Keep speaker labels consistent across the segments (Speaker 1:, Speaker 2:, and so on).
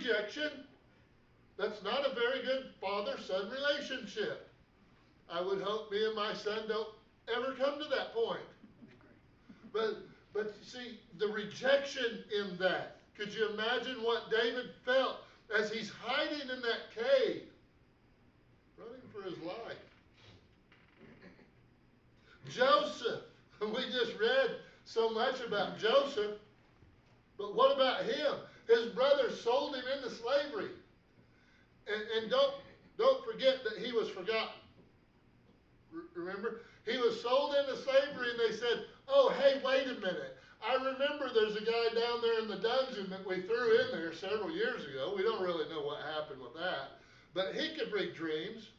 Speaker 1: rejection. That's not a very good father-son relationship. I would hope me and my son don't ever come to that point. But see, the rejection in that. Could you imagine what David felt as he's hiding in that cave, running for his life? Joseph, we just read so much about Joseph, but what about him? His brothers sold him into slavery. And don't forget that he was forgotten. Remember? He was sold into slavery and they said, oh, hey, wait a minute. I remember there's a guy down there in the dungeon that we threw in there several years ago. We don't really know what happened with that. But he could read dreams.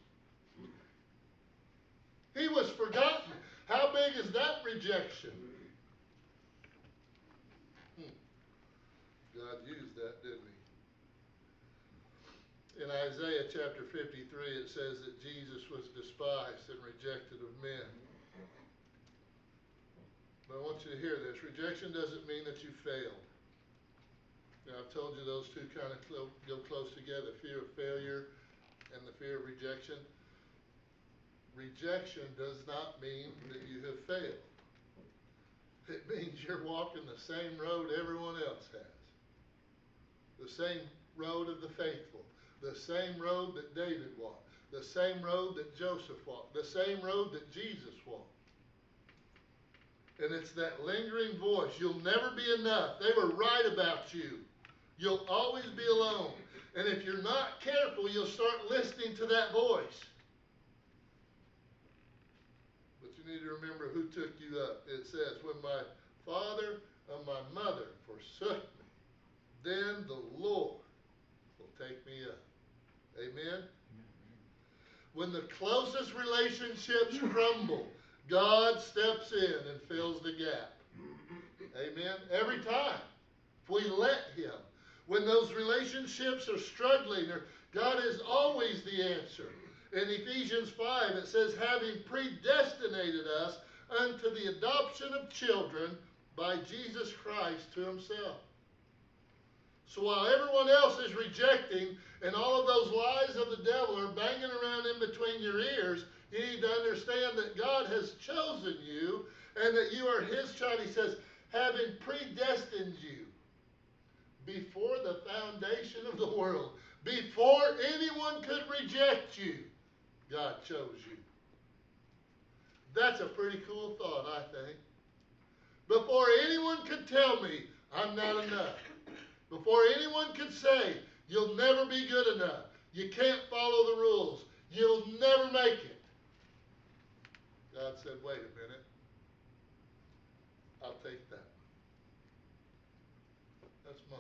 Speaker 1: He was forgotten. How big is that rejection? God used that, didn't he? In Isaiah chapter 53, it says that Jesus was despised and rejected of men. But I want you to hear this. Rejection doesn't mean that you failed. Now, I've told you those two kind of go close together, fear of failure and the fear of rejection. Rejection does not mean that you have failed. It means you're walking the same road everyone else has. The same road of the faithful. The same road that David walked. The same road that Joseph walked. The same road that Jesus walked. And it's that lingering voice. You'll never be enough. They were right about you. You'll always be alone. And if you're not careful, you'll start listening to that voice. But you need to remember who took you up. It says, when my father and my mother forsook me, then the Lord will take me up. Amen? When the closest relationships crumble, God steps in and fills the gap. Amen? Every time. If we let him. When those relationships are struggling, God is always the answer. In Ephesians 5, it says, having predestinated us unto the adoption of children by Jesus Christ to himself. So while everyone else is rejecting and all of those lies of the devil are banging around in between your ears, you need to understand that God has chosen you and that you are his child. He says, having predestined you before the foundation of the world, before anyone could reject you, God chose you. That's a pretty cool thought, I think. Before anyone could tell me I'm not enough, before anyone could say you'll never be good enough, you can't follow the rules, you'll never make it, God said, wait a minute, I'll take that. That's mine.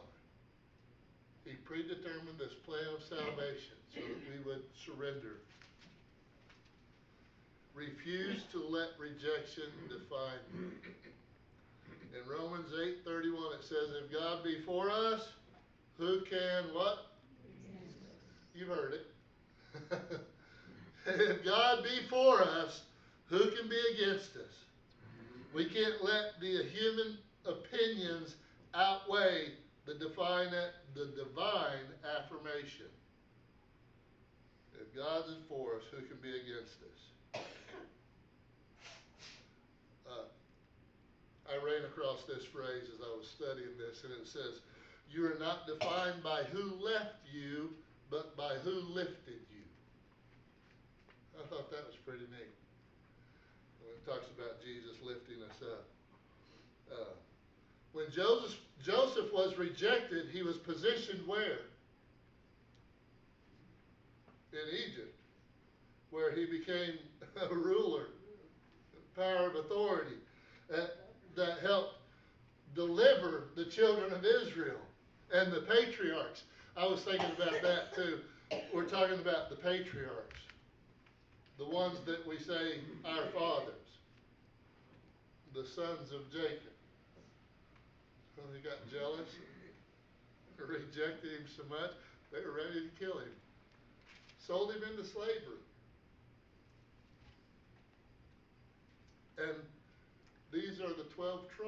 Speaker 1: He predetermined this plan of salvation so that we would surrender. Refuse to let rejection define you. In Romans 8:31 it says, if God be for us, who can what? You've heard it. If God be for us, who can be against us? We can't let the human opinions outweigh the divine affirmation. If God is for us, who can be against us? I ran across this phrase as I was studying this, and it says, you are not defined by who left you, but by who lifted you. I thought that was pretty neat. When it talks about Jesus lifting us up. When Joseph was rejected, he was positioned where? In Egypt, where he became a ruler, power of authority, that helped deliver the children of Israel and the patriarchs. I was thinking about that too. We're talking about the patriarchs, the ones that we say our fathers, the sons of Jacob. Well, they got jealous, rejected him so much, they were ready to kill him. Sold him into slavery. And these are the 12 tribes.